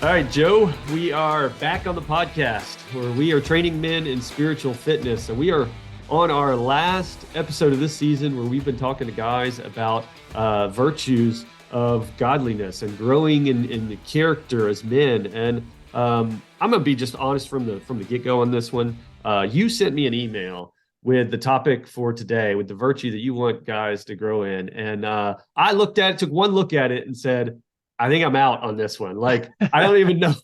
All right, Joe, we are back on the podcast where we are training men in spiritual fitness. And we are on our last episode of this season where we've been talking to guys about virtues of godliness and growing in the character as men. And I'm going to be just honest from the get-go on this one. You sent me an email with the topic for today, with the virtue that you want guys to grow in. And I looked at it, took one look at it and said, I think I'm out on this one. Like, I don't even know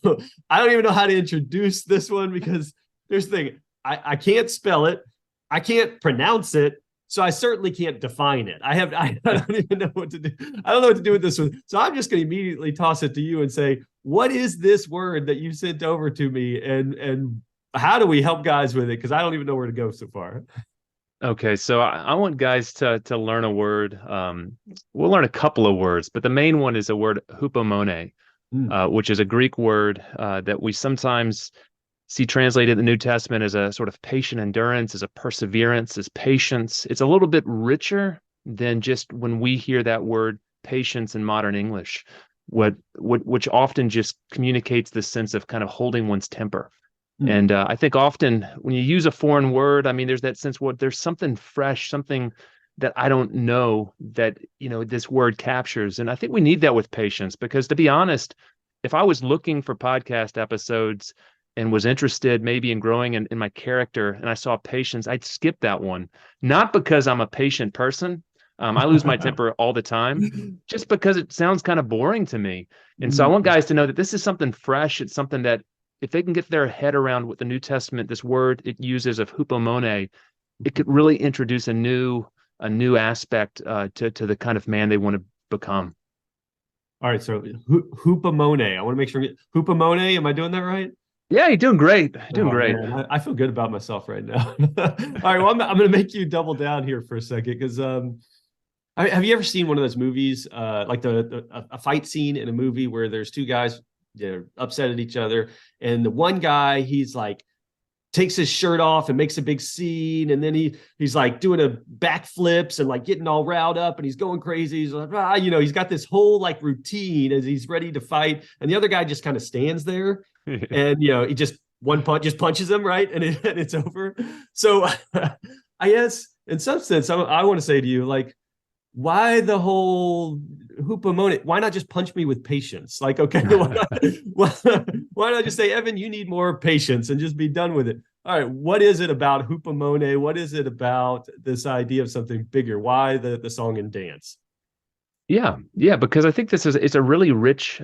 how to introduce this one, because there's the thing. I can't spell it. I can't pronounce it. So I certainly can't define it. I don't even know what to do. I don't know what to do with this one. So I'm just going to immediately toss it to you and say, what is this word that you sent over to me? And how do we help guys with it? Because I don't even know where to go so far. Okay, so I want guys to learn a word. We'll learn a couple of words, but the main one is a word hupomone, which is a Greek word that we sometimes see translated in the New Testament as a sort of patient endurance, as a perseverance, as patience. It's a little bit richer than just when we hear that word patience in modern English, which often just communicates the sense of kind of holding one's temper. And I think often when you use a foreign word, I mean, there's that sense there's something fresh, something that I don't know that, this word captures. And I think we need that with patience, because to be honest, if I was looking for podcast episodes and was interested maybe in growing in my character and I saw patience, I'd skip that one. Not because I'm a patient person. I lose my temper all the time, just because it sounds kind of boring to me. And so I want guys to know that this is something fresh. It's something that, if they can get their head around what the New Testament, this word it uses of hupomone, it could really introduce a new aspect to the kind of man they want to become. All right, so hupomone. I want to make sure hupomone. Am I doing that right? Yeah, you're doing great. Doing great. Man, I feel good about myself right now. All right, well, I'm going to make you double down here for a second, because have you ever seen one of those movies, like a fight scene in a movie where there's two guys, they're upset at each other, and the one guy, he's like takes his shirt off and makes a big scene, and then he's like doing a backflips and like getting all riled up, and he's going crazy. He's like, he's got this whole like routine as he's ready to fight, and the other guy just kind of stands there, and he just one punch just punches him, right, and it's over. So I guess in some sense, I want to say to you, like, why the whole hupomone? Why not just punch me with patience? Like, okay, why not just say, Evan, you need more patience, and just be done with it? All right, what is it about hupomone? What is it about this idea of something bigger? Why the song and dance? Yeah, because I think it's a really rich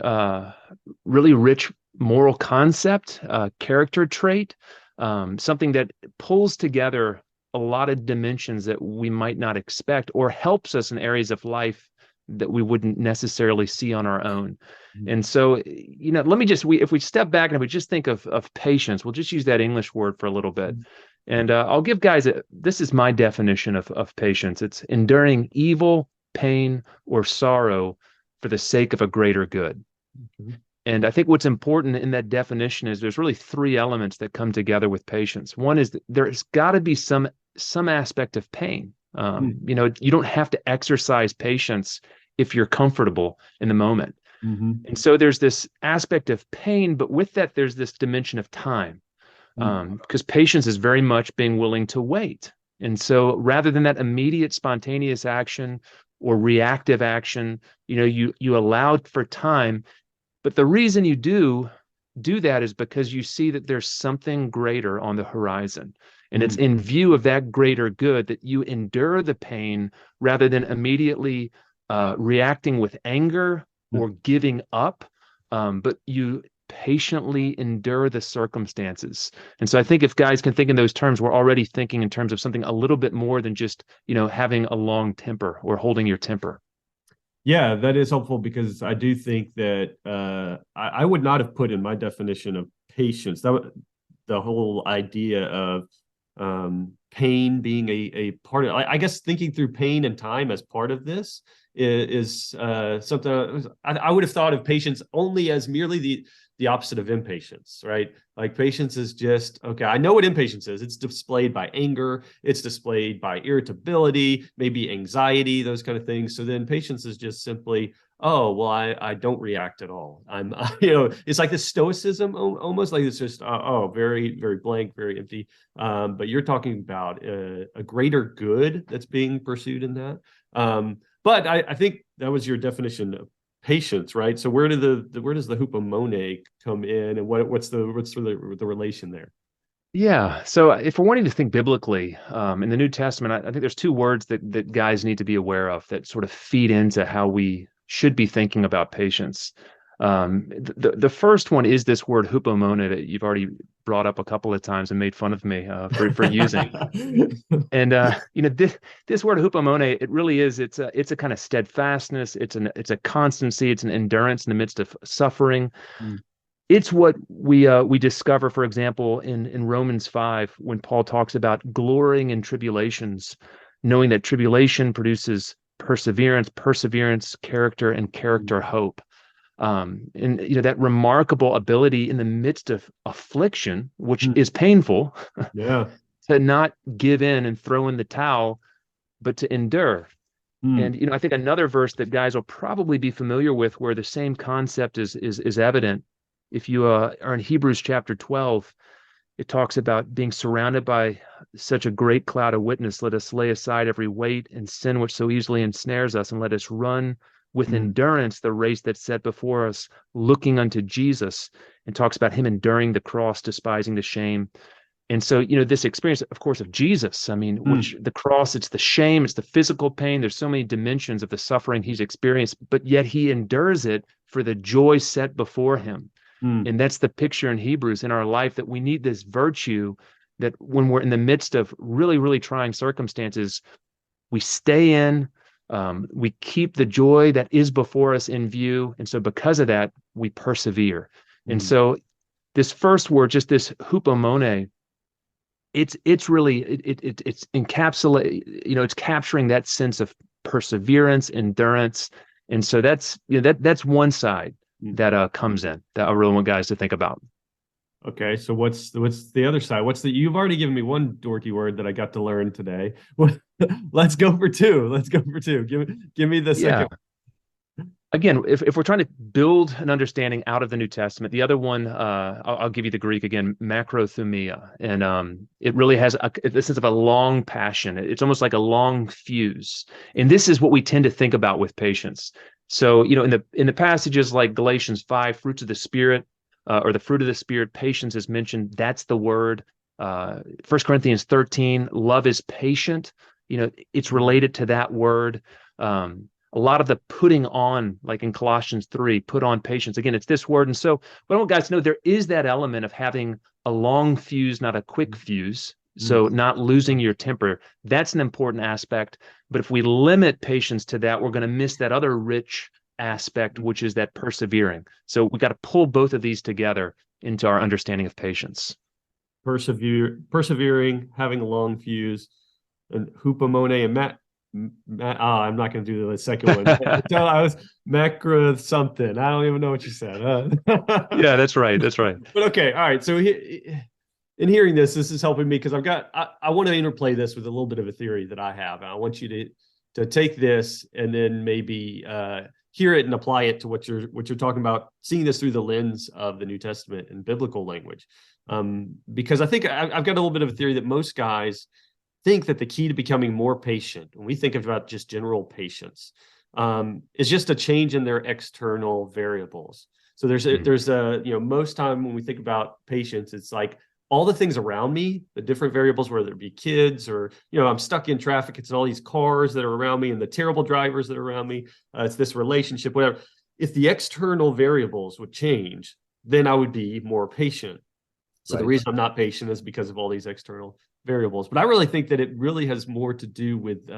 moral concept, character trait, something that pulls together a lot of dimensions that we might not expect, or helps us in areas of life that we wouldn't necessarily see on our own. And so, let me just, if we step back and if we just think of patience, we'll just use that English word for a little bit. And I'll give guys, this is my definition of patience. It's enduring evil, pain, or sorrow for the sake of a greater good. And I think what's important in that definition is there's really three elements that come together with patience. One is that there's got to be some aspect of pain. You don't have to exercise patience if you're comfortable in the moment. And so there's this aspect of pain, but with that, there's this dimension of time, because patience is very much being willing to wait. And so rather than that immediate spontaneous action or reactive action, you allowed for time. But the reason you do that is because you see that there's something greater on the horizon. And it's in view of that greater good that you endure the pain rather than immediately reacting with anger or giving up. But you patiently endure the circumstances. And so I think if guys can think in those terms, we're already thinking in terms of something a little bit more than just, having a long temper or holding your temper. Yeah, that is helpful, because I do think that I would not have put in my definition of patience the whole idea of pain being a part of. I guess thinking through pain and time as part of this is something I would have thought of patience only as merely the opposite of impatience, right? Like patience is just, okay, I know what impatience is. It's displayed by anger, it's displayed by irritability, maybe anxiety, those kind of things. So then patience is just simply, oh, well, I don't react at all. I'm, it's like this stoicism almost, like it's just, very, very blank, very empty. But you're talking about a greater good that's being pursued in that. But I think that was your definition of patience, right? So where does the hupomone come in, and what's the relation there? Yeah. So if we're wanting to think biblically, in the New Testament, I think there's two words that guys need to be aware of that sort of feed into how we should be thinking about patience. The first one is this word hupomone that you've already brought up a couple of times and made fun of me for using. And this word hupomone, it really is. It's a kind of steadfastness. It's a constancy. It's an endurance in the midst of suffering. Mm. It's what we discover, for example, in Romans 5, when Paul talks about glorying in tribulations, knowing that tribulation produces perseverance, character, and character hope. And that remarkable ability in the midst of affliction, which is painful, Yeah. to not give in and throw in the towel, but to endure. And I think another verse that guys will probably be familiar with, where the same concept is evident, if you are in Hebrews chapter 12, it talks about being surrounded by such a great cloud of witness. Let us lay aside every weight and sin which so easily ensnares us, and let us run with endurance the race that's set before us, looking unto Jesus, and talks about him enduring the cross, despising the shame. And so, this experience, of course, of Jesus, I mean, which the cross, it's the shame, it's the physical pain. There's so many dimensions of the suffering he's experienced, but yet he endures it for the joy set before him. And that's the picture in Hebrews in our life, that we need this virtue, that when we're in the midst of really, really trying circumstances, we stay in, we keep the joy that is before us in view. And so because of that, we persevere. And so this first word, just this hupomone, it's really, it's encapsulate, it's capturing that sense of perseverance, endurance. And so that's one side that comes in, that I really want guys to think about. Okay, so what's the other side? You've already given me one dorky word that I got to learn today. Let's go for two. Give me the second. Again, if we're trying to build an understanding out of the New Testament, the other one, I'll give you the Greek again, Makrothumia, and it really has the sense of a long passion. It's almost like a long fuse, and this is what we tend to think about with patience. So, in the passages like Galatians 5, fruits of the Spirit, or the fruit of the Spirit, patience is mentioned. That's the word. 1 Corinthians 13, love is patient. It's related to that word. A lot of the putting on, like in Colossians 3, put on patience. Again, it's this word. And so what I want guys to know, there is that element of having a long fuse, not a quick fuse. So not losing your temper. That's an important aspect. But if we limit patience to that, we're going to miss that other rich aspect, which is that persevering. So we got to pull both of these together into our understanding of patience. Persevering, having a long fuse, and hupomone and I'm not going to do the second one. I was macro something. I don't even know what you said. Yeah, that's right. But okay, all right. So in hearing this is helping me, because I want to interplay this with a little bit of a theory that I have. And I want you to take this and then maybe hear it and apply it to what you're talking about, seeing this through the lens of the New Testament and biblical language. Because I think I've got a little bit of a theory that most guys think that the key to becoming more patient, when we think about just general patience, is just a change in their external variables. So there's most time when we think about patience, it's like all the things around me, the different variables, whether it be kids or, I'm stuck in traffic, it's all these cars that are around me and the terrible drivers that are around me. It's this relationship, whatever. If the external variables would change, then I would be more patient. So the reason I'm not patient is because of all these external variables. But I really think that it really has more to do with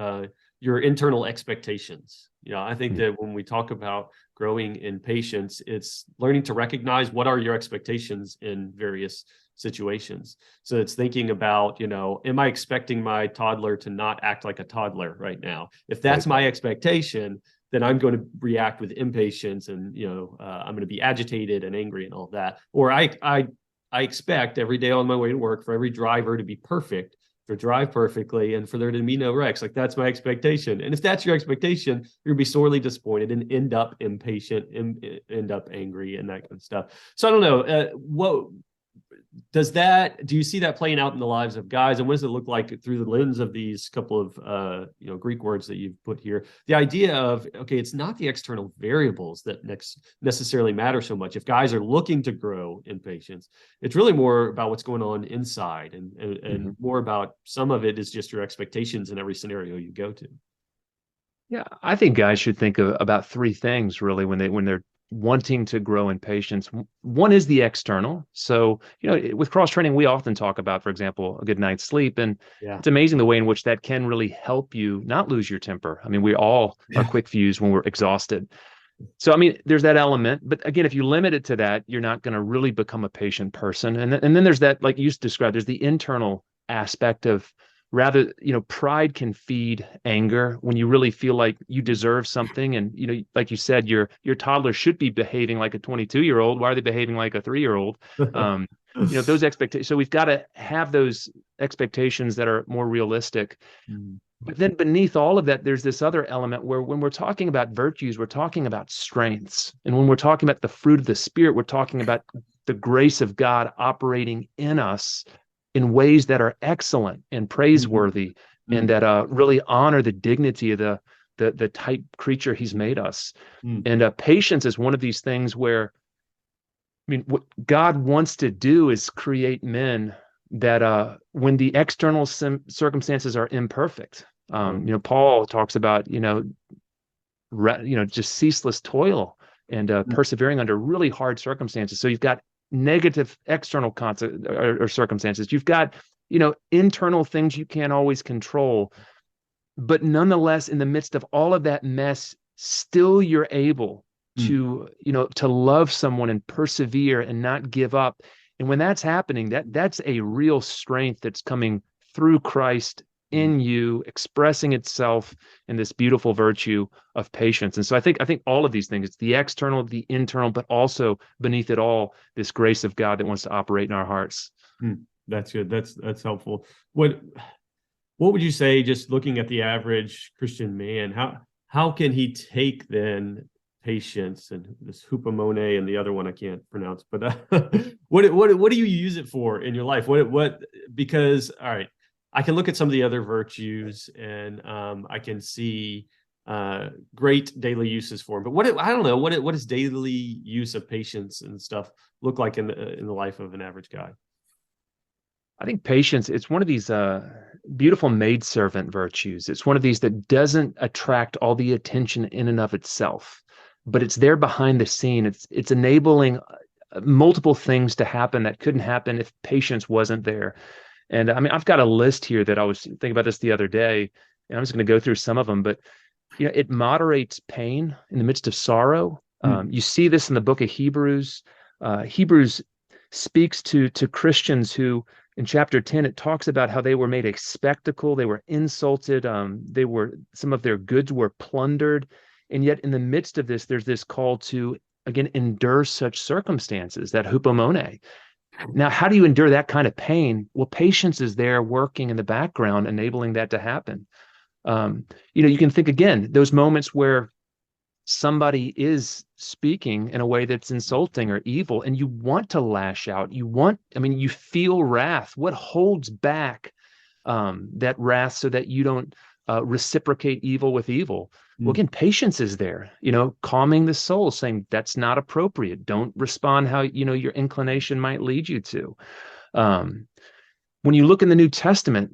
your internal expectations. I think that when we talk about growing in patience, it's learning to recognize what are your expectations in various situations. So it's thinking about, am I expecting my toddler to not act like a toddler right now? If that's my expectation, then I'm going to react with impatience, and I'm going to be agitated and angry and all of that. Or I expect every day on my way to work for every driver to be perfect, to drive perfectly, and for there to be no wrecks. Like, that's my expectation. And if that's your expectation, you're gonna be sorely disappointed and end up impatient, and end up angry, and that kind of stuff. So I don't know. What do you see that playing out in the lives of guys, and what does it look like through the lens of these couple of Greek words that you've put here? The idea of, okay, it's not the external variables that necessarily matter so much. If guys are looking to grow in patience, it's really more about what's going on inside, and more about, some of it is just your expectations in every scenario you go to. Yeah, I think guys should think about three things really when they're wanting to grow in patience. One is the external. So, with cross training, we often talk about, for example, a good night's sleep. And it's amazing the way in which that can really help you not lose your temper. I mean, we all are quick fused when we're exhausted. So, I mean, there's that element. But again, if you limit it to that, you're not going to really become a patient person. And then there's that, like you described, there's the internal aspect of, rather, pride can feed anger when you really feel like you deserve something. And, like you said, your toddler should be behaving like a 22-year-old. Why are they behaving like a 3-year-old? Those expectations. So we've got to have those expectations that are more realistic. But then beneath all of that, there's this other element where, when we're talking about virtues, we're talking about strengths. And when we're talking about the fruit of the Spirit, we're talking about the grace of God operating in us in ways that are excellent and praiseworthy, and that really honor the dignity of the type creature He's made us. And patience is one of these things where, I mean, what God wants to do is create men that, when the external circumstances are imperfect, Paul talks about, just ceaseless toil and persevering under really hard circumstances. So you've got negative external or circumstances. You've got, internal things you can't always control, but nonetheless, in the midst of all of that mess, still you're able to, to love someone and persevere and not give up. And when that's happening, that's a real strength that's coming through Christ in you, expressing itself in this beautiful virtue of patience. And so I think all of these things, it's the external, the internal, but also beneath it all, this grace of God that wants to operate in our hearts. That's good. That's helpful. What would you say, just looking at the average Christian man, how can he take then patience and this hupomone and the other one I can't pronounce, but what do you use it for in your life? Because, all right, I can look at some of the other virtues, and I can see great daily uses for them. But I don't know, what does daily use of patience and stuff look like in the life of an average guy? I think patience, it's one of these beautiful maidservant virtues. It's one of these that doesn't attract all the attention in and of itself, but it's there behind the scene. It's enabling multiple things to happen that couldn't happen if patience wasn't there. And I mean, I've got a list here that I was thinking about this the other day, and I'm just going to go through some of them. But it moderates pain in the midst of sorrow. You see this in the book of Hebrews. Hebrews speaks to Christians who, in chapter 10, it talks about how they were made a spectacle. They were insulted. Some of their goods were plundered. And yet in the midst of this, there's this call to, again, endure such circumstances, that hupomone. Now, how do you endure that kind of pain? Well, patience is there working in the background, enabling that to happen. You can think, again, those moments where somebody is speaking in a way that's insulting or evil, and you want to lash out. You feel wrath. What holds back that wrath so that you don't reciprocate evil with evil? Well, again, patience is there, calming the soul, saying that's not appropriate. Don't respond how, your inclination might lead you to. When you look in the New Testament,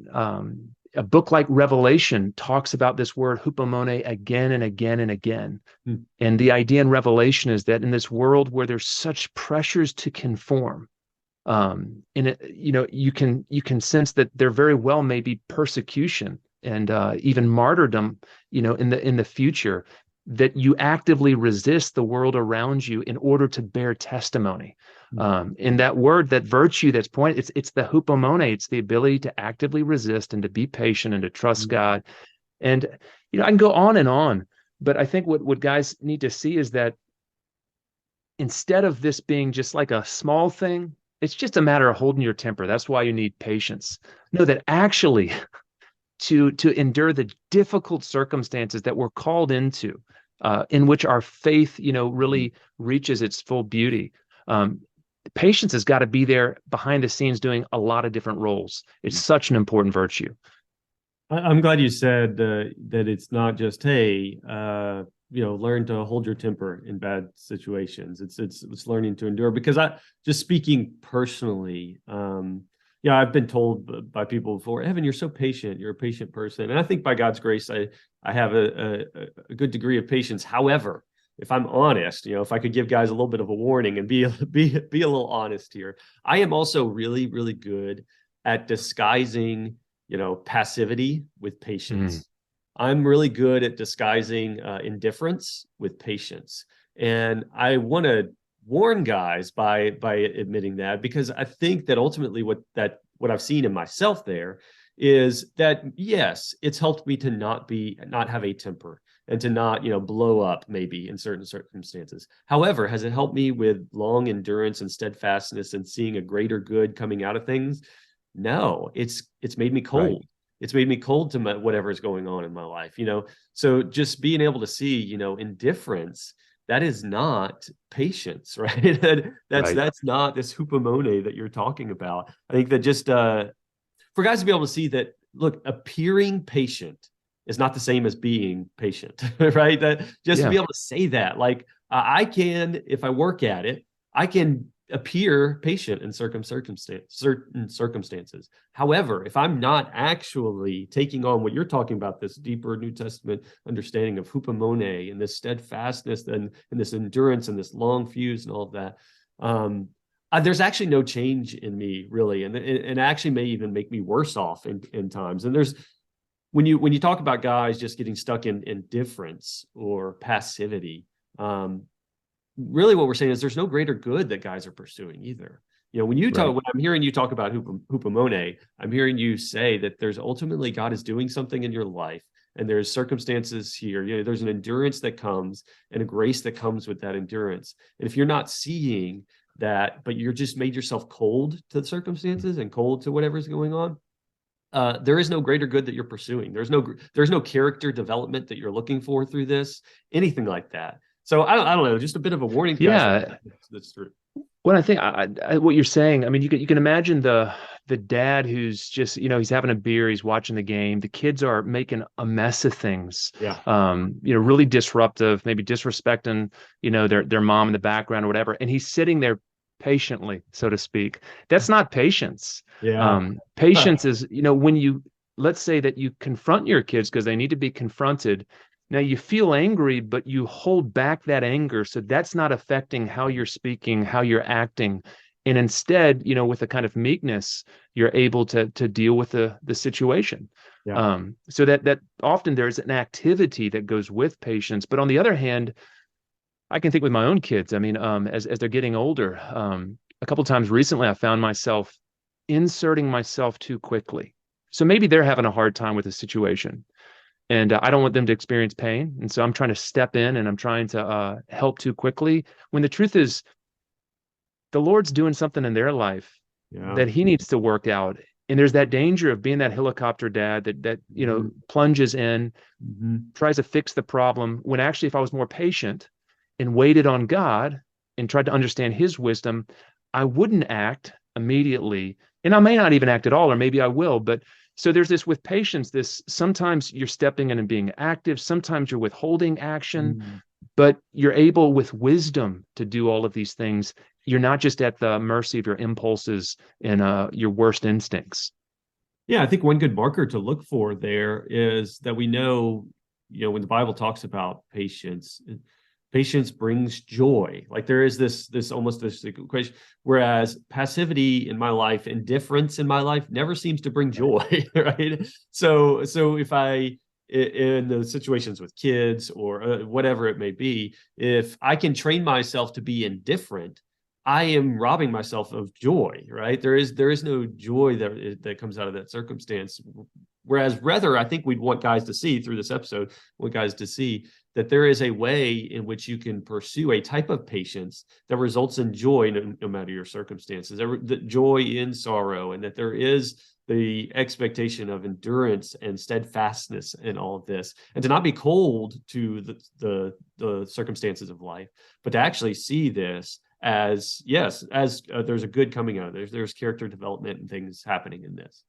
a book like Revelation talks about this word hupomone again and again and again. And the idea in Revelation is that in this world where there's such pressures to conform, you can sense that there very well may be persecution and even martyrdom, in the future, that you actively resist the world around you in order to bear testimony. In that word, that virtue that's pointed, it's the hupomone. It's the ability to actively resist and to be patient and to trust God. And I can go on and on. But I think what guys need to see is that instead of this being just like a small thing, it's just a matter of holding your temper. That's why you need patience. Know that actually to endure the difficult circumstances that we're called into, in which our faith, really reaches its full beauty. Patience has got to be there behind the scenes doing a lot of different roles. It's such an important virtue. I'm glad you said that it's not just, hey, learn to hold your temper in bad situations. It's learning to endure. Because I just speaking personally, I've been told by people before, Evan, you're so patient. You're a patient person, and I think by God's grace, I have a good degree of patience. However, if I'm honest, if I could give guys a little bit of a warning and be a little honest here, I am also really, really good at disguising passivity with patience. I'm really good at disguising indifference with patience. And I want to warn guys by admitting that, because I think that ultimately what I've seen in myself there is that, yes, it's helped me to not have a temper and to not, blow up maybe in certain circumstances. However, has it helped me with long endurance and steadfastness and seeing a greater good coming out of things? No, it's made me cold. Right. It's made me cold to whatever is going on in my life, So just being able to see, indifference, that is not patience, right? That's not this hupomone that you're talking about. I think that just for guys to be able to see that, look, appearing patient is not the same as being patient, right? That just to be able to say that, like, I can, if I work at it, I can appear patient in certain circumstances. However, if I'm not actually taking on what you're talking about, this deeper New Testament understanding of hupomone and this steadfastness and this endurance and this long fuse and all of that, there's actually no change in me, really, and actually may even make me worse off in times. And there's when you talk about guys just getting stuck in indifference or passivity, really what we're saying is there's no greater good that guys are pursuing either. When I'm hearing you talk about hupomone, I'm hearing you say that there's ultimately God is doing something in your life, and there's circumstances here. There's an endurance that comes and a grace that comes with that endurance. And if you're not seeing that, but you're just made yourself cold to the circumstances and cold to whatever's going on, there is no greater good that you're pursuing. There's no character development that you're looking for through this, anything like that. So I don't know, just a bit of a warning. Yeah, that's true. Well, I think what you're saying, I mean, you can imagine the dad who's just, he's having a beer, he's watching the game, the kids are making a mess of things, really disruptive, maybe disrespecting, their mom in the background or whatever, and he's sitting there patiently, so to speak. That's not patience. Patience is, when let's say that you confront your kids because they need to be confronted. Now you feel angry, but you hold back that anger. So that's not affecting how you're speaking, how you're acting. And instead, with a kind of meekness, you're able to deal with the situation. So that often there's an activity that goes with patience. But on the other hand, I can think with my own kids. I mean, as they're getting older, a couple of times recently, I found myself inserting myself too quickly. So maybe they're having a hard time with the situation. And I don't want them to experience pain. And so I'm trying to step in and I'm trying to help too quickly, when the truth is the Lord's doing something in their life that he needs to work out. And there's that danger of being that helicopter dad that plunges in, tries to fix the problem, when actually if I was more patient and waited on God and tried to understand his wisdom, I wouldn't act immediately. And I may not even act at all, or maybe I will, but so there's this with patience, this sometimes you're stepping in and being active, sometimes you're withholding action, but you're able with wisdom to do all of these things. You're not just at the mercy of your impulses and your worst instincts. Yeah, I think one good marker to look for there is that we know, when the Bible talks about patience brings joy. Like there is this almost this equation, whereas passivity in my life, indifference in my life never seems to bring joy, right? So if I, in the situations with kids or whatever it may be, if I can train myself to be indifferent, I am robbing myself of joy, right? There is no joy that comes out of that circumstance Whereas rather, I think we'd want guys to see through this episode, want guys to see that there is a way in which you can pursue a type of patience that results in joy no matter your circumstances, that joy in sorrow, and that there is the expectation of endurance and steadfastness in all of this, and to not be cold to the circumstances of life, but to actually see this as, yes, as there's a good coming out of it. There's character development and things happening in this.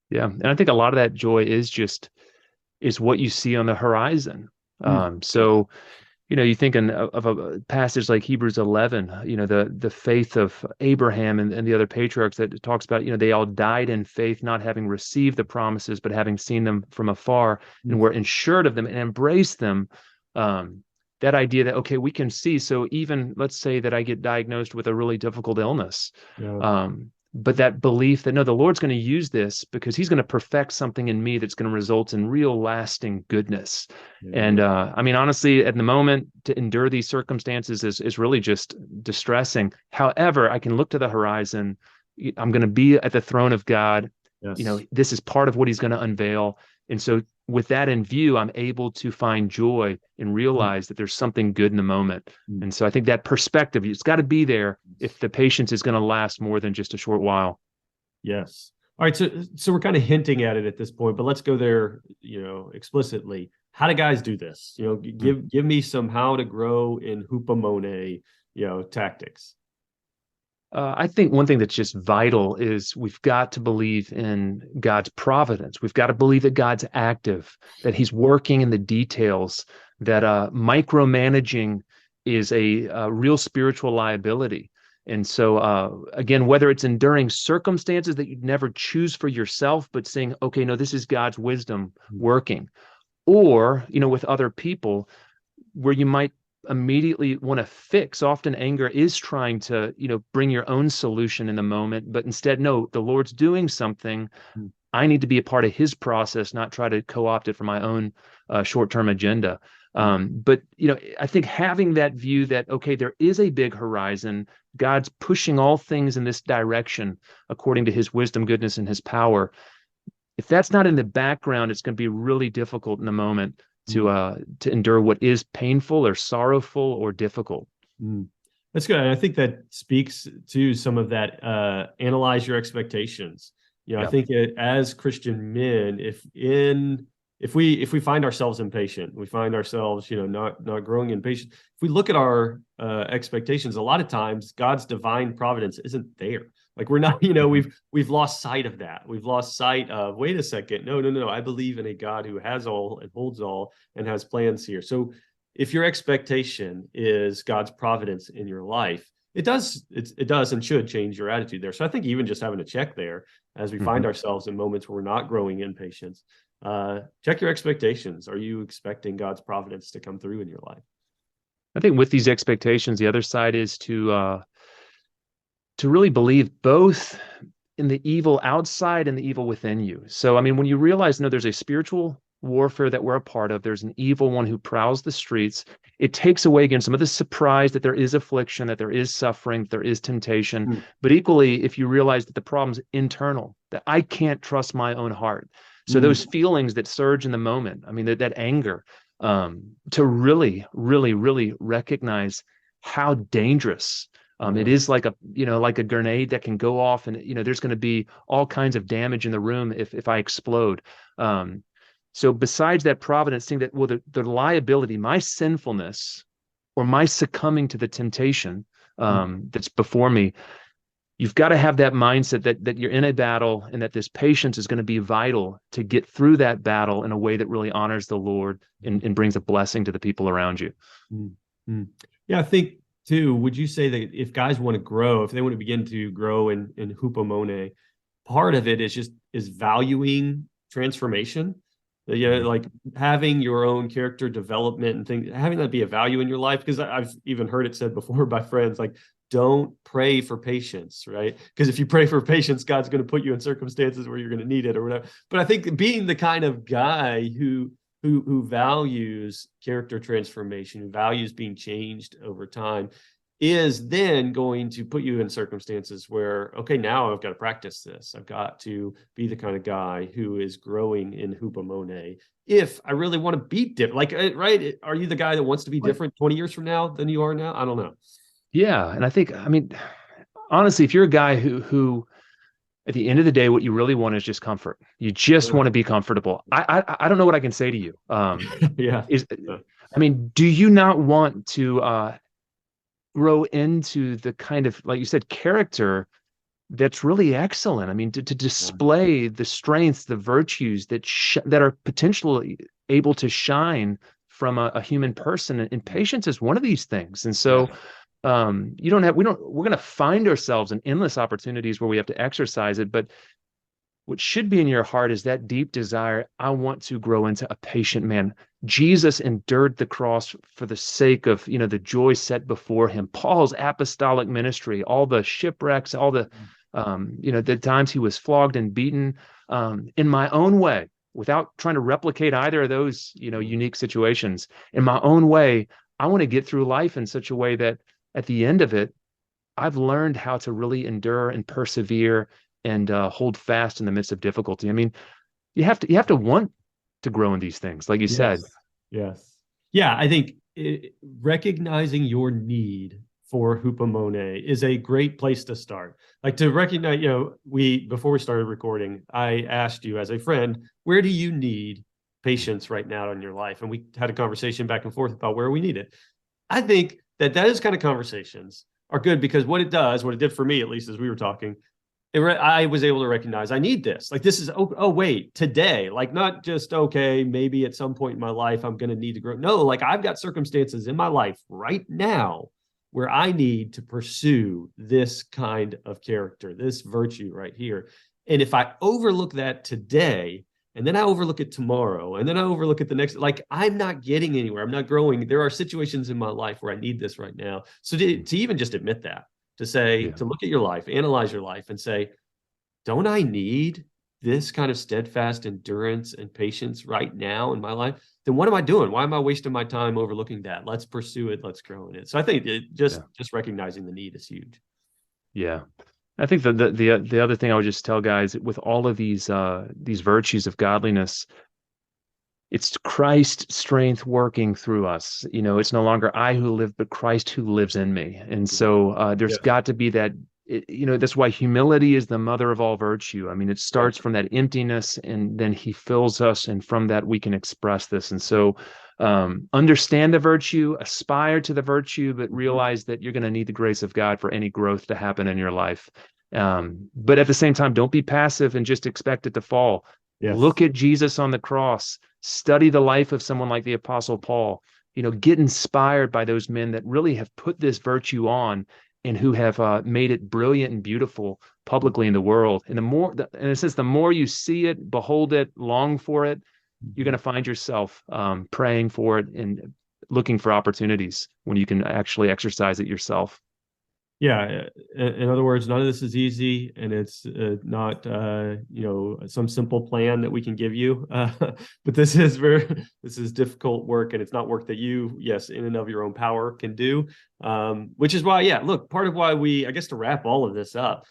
Yeah. And I think a lot of that joy is what you see on the horizon. So, you think of a passage like Hebrews 11, the faith of Abraham and the other patriarchs, that talks about, they all died in faith, not having received the promises, but having seen them from afar, and were ensured of them and embraced them. That idea that, okay, we can see. So even, let's say that I get diagnosed with a really difficult illness. Yeah. But that belief that, no, the Lord's going to use this because he's going to perfect something in me that's going to result in real lasting goodness. Yeah. And I mean, honestly, at the moment, to endure these circumstances is really just distressing. However, I can look to the horizon. I'm going to be at the throne of God. Yes. This is part of what he's going to unveil. And so with that in view, I'm able to find joy and realize that there's something good in the moment. And so I think that perspective, it's got to be there if the patience is going to last more than just a short while. Yes. All right. So we're kind of hinting at it at this point, but let's go there, explicitly. How do guys do this? Give me some how to grow in Hupomone, tactics. I think one thing that's just vital is we've got to believe in God's providence. We've got to believe that God's active, that he's working in the details, that micromanaging is a real spiritual liability. And so, again, whether it's enduring circumstances that you'd never choose for yourself, but saying, okay, no, this is God's wisdom working, or, with other people where you might immediately want to fix. Often anger is trying to, bring your own solution in the moment, but instead, no, the Lord's doing something. I need to be a part of his process, not try to co-opt it for my own short-term agenda. But, I think having that view that, okay, there is a big horizon, God's pushing all things in this direction according to his wisdom, goodness, and his power. If that's not in the background, it's going to be really difficult in the moment to endure what is painful or sorrowful or difficult. That's good. And I think that speaks to some of that, analyze your expectations. I think as Christian men, if we find ourselves impatient, we find ourselves, not growing in patience. If we look at our expectations, a lot of times God's divine providence isn't there. Like we're not, we've lost sight of that. We've lost sight of, wait a second, no. I believe in a God who has all and holds all and has plans here. So if your expectation is God's providence in your life, it does and should change your attitude there. So I think even just having a check there as we find ourselves in moments where we're not growing in patience, check your expectations. Are you expecting God's providence to come through in your life? I think with these expectations, the other side is to really believe both in the evil outside and the evil within you. So, I mean, when you realize, there's a spiritual warfare that we're a part of, there's an evil one who prowls the streets, it takes away, again, some of the surprise that there is affliction, that there is suffering, that there is temptation. But equally, if you realize that the problem's internal, that I can't trust my own heart. So those feelings that surge in the moment, I mean, that anger, to really, really, really recognize how dangerous it is, like a grenade that can go off, and there's going to be all kinds of damage in the room if I explode. So besides that providence, seeing that, well, the liability, my sinfulness, or my succumbing to the temptation that's before me, you've got to have that mindset that you're in a battle, and that this patience is going to be vital to get through that battle in a way that really honors the Lord and brings a blessing to the people around you. Yeah, I think too, would you say that if guys want to grow, if they want to begin to grow in Hupomone, part of it is valuing transformation? Like having your own character development and things, having that be a value in your life. Because I've even heard it said before by friends, like, don't pray for patience, right? Because if you pray for patience, God's going to put you in circumstances where you're going to need it or whatever. But I think being the kind of guy who values character transformation, who values being changed over time, is then going to put you in circumstances where, okay, now I've got to practice this. I've got to be the kind of guy who is growing in hupomone. If I really want to be different, like, right? Are you the guy that wants to be different 20 years from now than you are now? I don't know. Yeah. And I think, I mean, honestly, if you're a guy who at the end of the day, what you really want is just comfort. You just want to be comfortable. I don't know what I can say to you. Yeah. I mean, do you not want to grow into the kind of, like you said, character that's really excellent? I mean, to display the strengths, the virtues that are potentially able to shine from a human person, and patience is one of these things. And so, we're going to find ourselves in endless opportunities where we have to exercise it, but what should be in your heart is that deep desire. I want to grow into a patient man. Jesus endured the cross for the sake of, the joy set before him. Paul's apostolic ministry, all the shipwrecks, all the, the times he was flogged and beaten, in my own way, without trying to replicate either of those, unique situations. In my own way, I want to get through life in such a way that at the end of it, I've learned how to really endure and persevere and hold fast in the midst of difficulty. I mean, you have to want to grow in these things, like you said. Yes. Yeah, I think recognizing your need for hupomone is a great place to start. Like, to recognize, before we started recording, I asked you as a friend, where do you need patience right now in your life? And we had a conversation back and forth about where we need it. I think that those kind of conversations are good, because what it did for me, at least as we were talking, I was able to recognize I need this. Like, this is, oh, wait, today, like, not just, okay, maybe at some point in my life, I'm going to need to grow. No, like, I've got circumstances in my life right now where I need to pursue this kind of character, this virtue right here. And if I overlook that today, and then I overlook it tomorrow, and then I overlook it the next, like, I'm not getting anywhere. I'm not growing. There are situations in my life where I need this right now. So to even just admit that, to say, to look at your life, analyze your life, and say, don't I need this kind of steadfast endurance and patience right now in my life? Then what am I doing? Why am I wasting my time overlooking that? Let's pursue it. Let's grow in it. So I think just recognizing the need is huge. Yeah. I think the other thing I would just tell guys, with all of these virtues of godliness, it's Christ's strength working through us. It's no longer I who live, but Christ who lives in me. And so there's got to be that, that's why humility is the mother of all virtue. I mean, it starts from that emptiness, and then he fills us, and from that we can express this. And so understand the virtue, aspire to the virtue, but realize that you're going to need the grace of God for any growth to happen in your life. But at the same time, don't be passive and just expect it to fall. Look at Jesus on the cross. Study the life of someone like the Apostle Paul. Get inspired by those men that really have put this virtue on, and who have made it brilliant and beautiful publicly in the world. And in a sense, the more you see it, behold it, long for it, you're going to find yourself praying for it and looking for opportunities when you can actually exercise it yourself. Yeah. In other words, none of this is easy, and it's not, some simple plan that we can give you. But this is difficult work, and it's not work that you, in and of your own power, can do. Which is why, look, part of why I guess to wrap all of this up,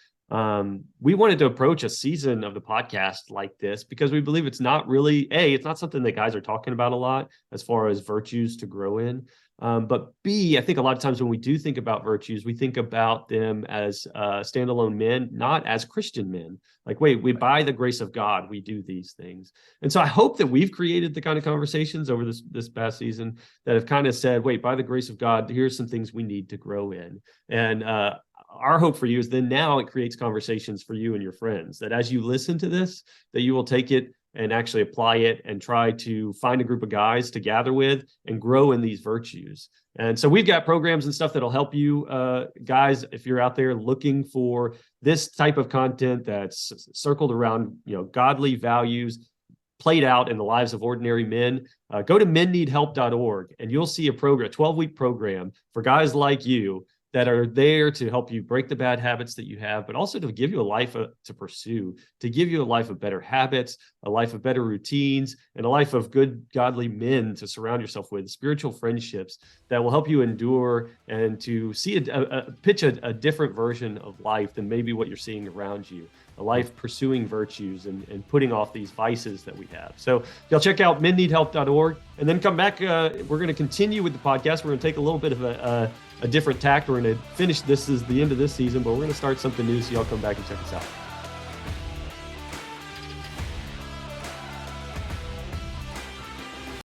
we wanted to approach a season of the podcast like this, because we believe it's not really, it's not something that guys are talking about a lot as far as virtues to grow in. But B, I think a lot of times when we do think about virtues, we think about them as standalone men, not as Christian men. Like, wait, by the grace of God, we do these things. And so I hope that we've created the kind of conversations over this past season that have kind of said, wait, by the grace of God, here's some things we need to grow in. And our hope for you is then now it creates conversations for you and your friends, that as you listen to this, that you will take it and actually apply it and try to find a group of guys to gather with and grow in these virtues. And so we've got programs and stuff that'll help you guys, if you're out there looking for this type of content that's circled around, godly values played out in the lives of ordinary men. Go to menneedhelp.org, and you'll see a 12-week program for guys like you that are there to help you break the bad habits that you have, but also to give you a life to pursue, to give you a life of better habits, a life of better routines, and a life of good, godly men to surround yourself with, spiritual friendships that will help you endure and to see pitch a different version of life than maybe what you're seeing around you. A life pursuing virtues and putting off these vices that we have. So y'all check out menneedhelp.org and then come back. We're going to continue with the podcast. We're going to take a little bit of a different tack. We're going to finish, this is the end of this season, but we're going to start something new. So y'all come back and check us out.